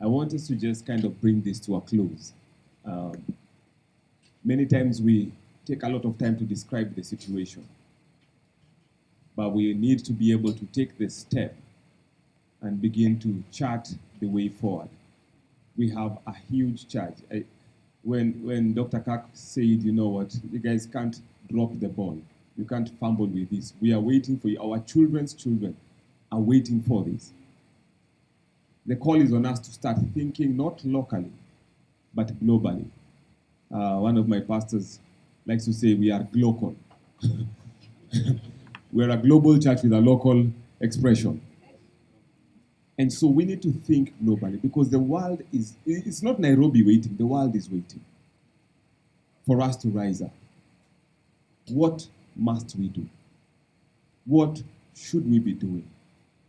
I want us to just kind of bring this to a close. Um, Many times we take a lot of time to describe the situation, but we need to be able to take the step and begin to chart the way forward. We have a huge charge. When Dr. Kirk said, you know what, you guys can't drop the ball. You can't fumble with this. We are waiting for you. Our children's children are waiting for this. The call is on us to start thinking not locally, but globally. One of my pastors likes to say we are global. We're a global church with a local expression. And so we need to think globally because the world it's not Nairobi waiting, the world is waiting for us to rise up. What must we do? What should we be doing?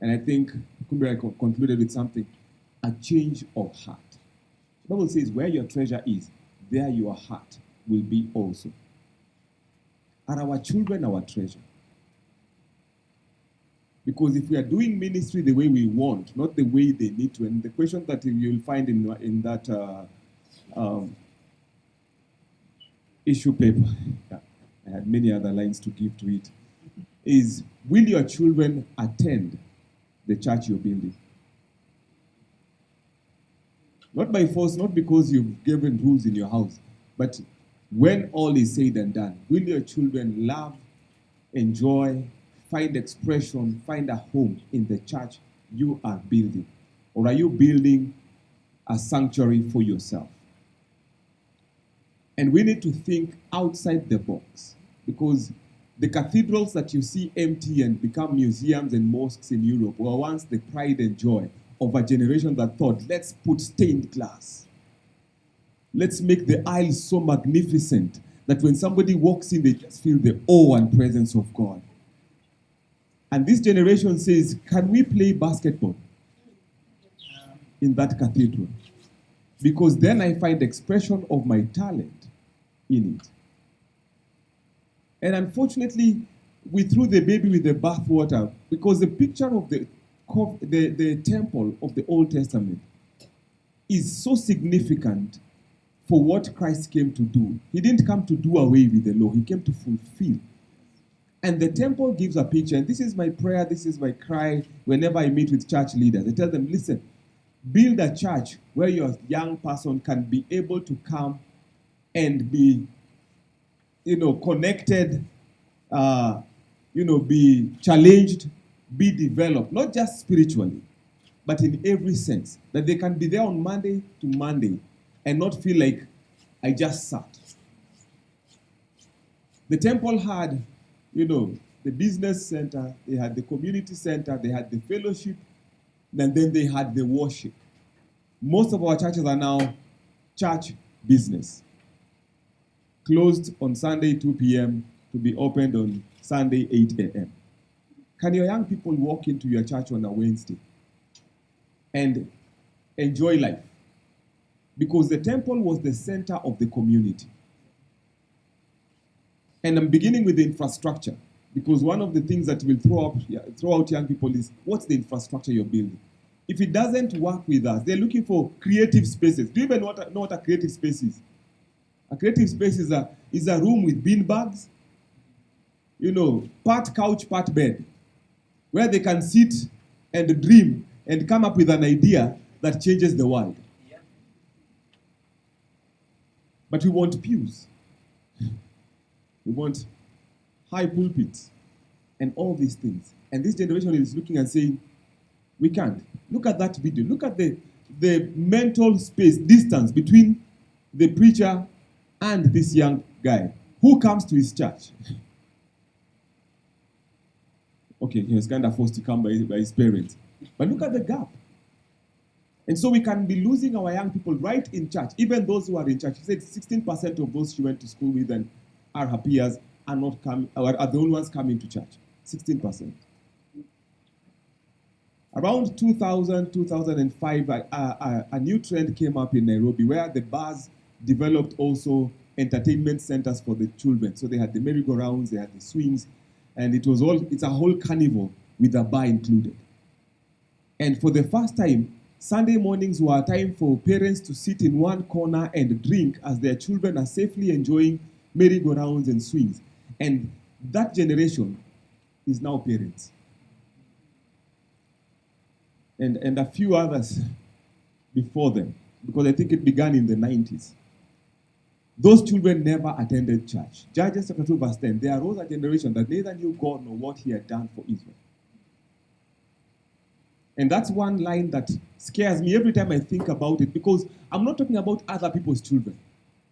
And I think Kumbira concluded with something, a change of heart. The Bible says, where your treasure is, there your heart will be also. Are our children our treasure? Because if we are doing ministry the way we want, not the way they need to, and the question that you'll find in that issue paper, I had many other lines to give to it, is will your children attend the church you're building? Not by force, not because you've given rules in your house, but when all is said and done, will your children love, enjoy, find expression, find a home in the church you are building? Or are you building a sanctuary for yourself? And we need to think outside the box because the cathedrals that you see empty and become museums and mosques in Europe were once the pride and joy of a generation that thought, let's put stained glass. Let's make the aisles so magnificent that when somebody walks in, they just feel the awe and presence of God. And this generation says, can we play basketball in that cathedral? Because then I find expression of my talent in it. And unfortunately, we threw the baby with the bathwater because the picture of the temple of the Old Testament is so significant for what Christ came to do. He didn't come to do away with the law. He came to fulfill. And the temple gives a picture. And this is my prayer, this is my cry whenever I meet with church leaders. I tell them, listen, build a church where your young person can be able to come and be, connected, be challenged, be developed, not just spiritually, but in every sense. That they can be there on Monday to Monday and not feel like I just sat. The temple had, the business center, they had the community center, they had the fellowship, and then they had the worship. Most of our churches are now church business. Closed on Sunday 2 p.m. to be opened on Sunday 8 a.m. Can your young people walk into your church on a Wednesday and enjoy life? Because the temple was the center of the community. And I'm beginning with the infrastructure, because one of the things that will throw out young people is, what's the infrastructure you're building? If it doesn't work with us, they're looking for creative spaces. Do you even know what a creative space is? A creative space is a room with bean bags, part couch, part bed, where they can sit and dream and come up with an idea that changes the world. Yeah. But we want pews. We want high pulpits and all these things. And this generation is looking and saying, we can't. Look at that video. Look at the mental space, distance between the preacher and this young guy. Who comes to his church? Okay, he was kind of forced to come by his parents. But look at the gap. And so we can be losing our young people right in church, even those who are in church. He said 16% of those she went to school with and are her peers are not coming, or are the only ones coming to church. 16%. Around 2005, a new trend came up in Nairobi where the bars developed also entertainment centers for the children. So they had the merry-go-rounds, they had the swings, and it's a whole carnival with a bar included. And for the first time, Sunday mornings were a time for parents to sit in one corner and drink as their children are safely enjoying merry-go-rounds and swings. And that generation is now parents. And a few others before them, because I think it began in the 90s. Those children never attended church. Judges chapter 2 verse 10, there arose a generation that neither knew God nor what he had done for Israel. And that's one line that scares me every time I think about it, because I'm not talking about other people's children.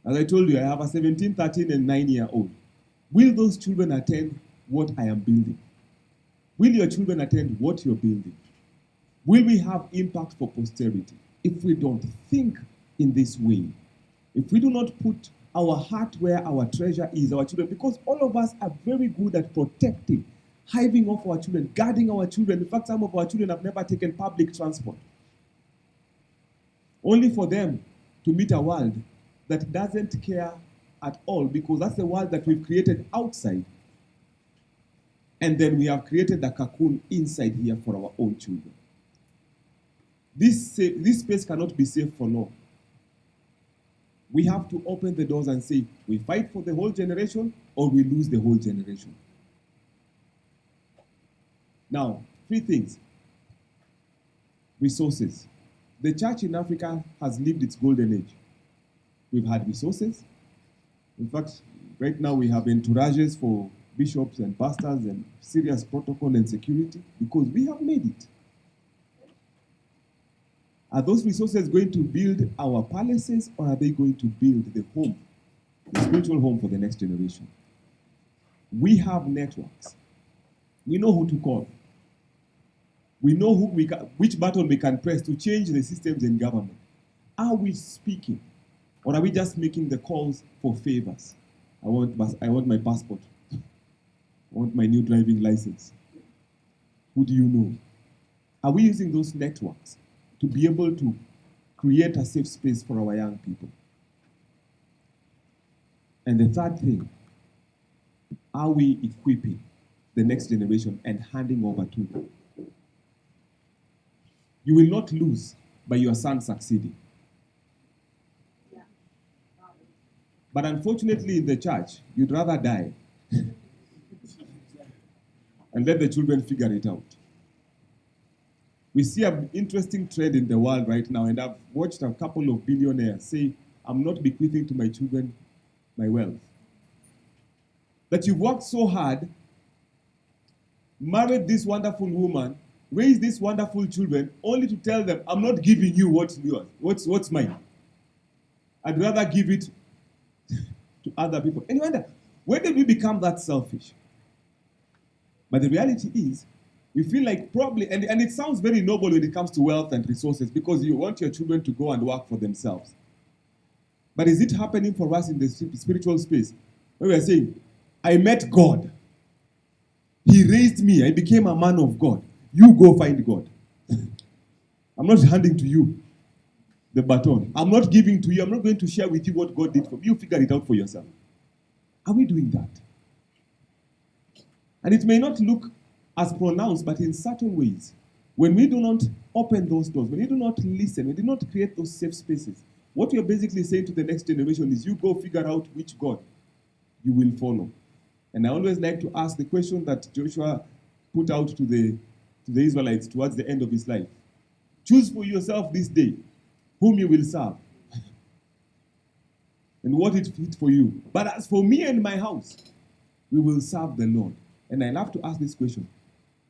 As I told you, I have a 17, 13, and 9-year-old. Will those children attend what I am building? Will your children attend what you're building? Will we have impact for posterity if we don't think in this way? If we do not put our heart where our treasure is, our children, because all of us are very good at protecting, hiving off our children, guarding our children. In fact, some of our children have never taken public transport, only for them to meet a world that doesn't care at all, because that's the world that we've created outside. And then we have created a cocoon inside here for our own children. This space cannot be safe for long. We have to open the doors and say, we fight for the whole generation or we lose the whole generation. Now, 3 things. Resources. The church in Africa has lived its golden age. We've had resources. In fact, right now we have entourages for bishops and pastors and serious protocol and security because we have made it. Are those resources going to build our palaces, or are they going to build the home, the spiritual home for the next generation? We have networks. We know who to call. We know which button we can press to change the systems in government. Are we speaking, or are we just making the calls for favors? I want my passport. I want my new driving license. Who do you know? Are we using those networks to be able to create a safe space for our young people? And the third thing, are we equipping the next generation and handing over to them? You will not lose by your son succeeding. Yeah. But unfortunately in the church, you'd rather die and let the children figure it out. We see an interesting trend in the world right now, and I've watched a couple of billionaires say, I'm not bequeathing to my children my wealth. That you've worked so hard, married this wonderful woman, raised these wonderful children, only to tell them, I'm not giving you what's yours, what's mine. I'd rather give it to other people. And you wonder, when did we become that selfish? But the reality is, we feel like probably, and it sounds very noble when it comes to wealth and resources, because you want your children to go and work for themselves. But is it happening for us in the spiritual space? Where we are saying, I met God. He raised me. I became a man of God. You go find God. I'm not handing to you the baton. I'm not giving to you. I'm not going to share with you what God did for me. You figure it out for yourself. Are we doing that? And it may not look as pronounced, but in certain ways, when we do not open those doors, when we do not listen, when we do not create those safe spaces, what we are basically saying to the next generation is, you go figure out which God you will follow. And I always like to ask the question that Joshua put out to the Israelites towards the end of his life. Choose for yourself this day whom you will serve and what it fit for you. But as for me and my house, we will serve the Lord. And I love to ask this question.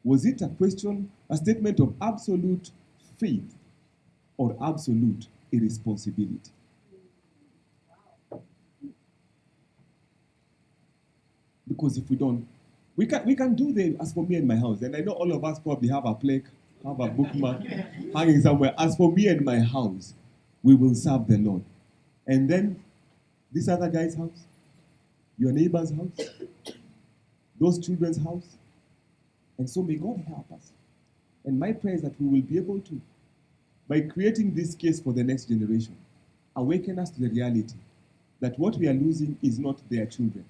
Was it a statement of absolute faith or absolute irresponsibility? Because if we don't, we can do the as for me and my house. And I know all of us probably have a plaque, have a bookmark hanging somewhere. As for me and my house, we will serve the Lord. And then this other guy's house, your neighbor's house, those children's house. And so may God help us. And my prayer is that we will be able to, by creating this case for the next generation, awaken us to the reality that what we are losing is not their children.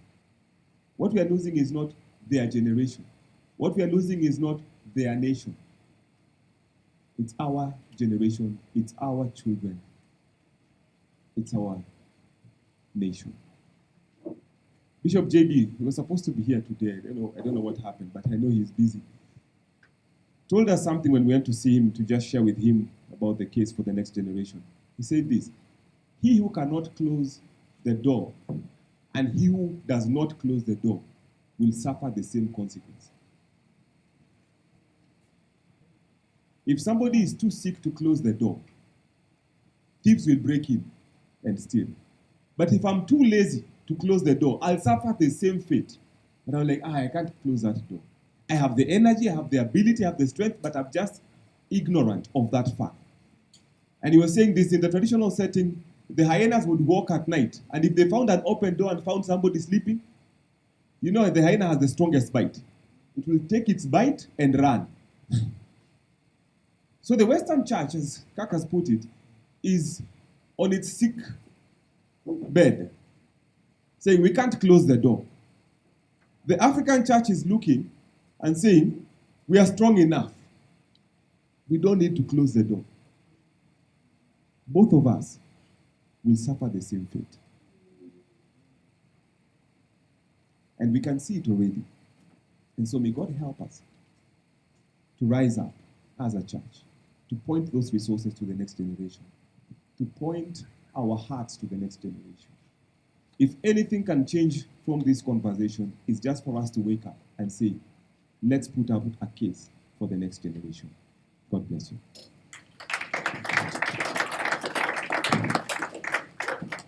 What we are losing is not their generation. What we are losing is not their nation. It's our generation, it's our children, it's our nation. Bishop JB, he was supposed to be here today. I don't know what happened, but I know he's busy. Told us something when we went to see him to just share with him about the case for the next generation. He said this: he who cannot close the door and he who does not close the door will suffer the same consequence. If somebody is too sick to close the door, thieves will break in and steal. But if I'm too lazy to close the door, I'll suffer the same fate. And I'm like, I can't close that door. I have the energy, I have the ability, I have the strength, but I'm just ignorant of that fact. And he was saying this: in the traditional setting, the hyenas would walk at night, and if they found an open door and found somebody sleeping, you know the hyena has the strongest bite. It will take its bite and run. So the Western church, as Kak has put it, is on its sick bed, saying we can't close the door. The African church is looking and saying we are strong enough. We don't need to close the door. Both of us will suffer the same fate. And we can see it already. And so may God help us to rise up as a church, to point those resources to the next generation, to point our hearts to the next generation. If anything can change from this conversation, it's just for us to wake up and say, let's put out a case for the next generation. God bless you.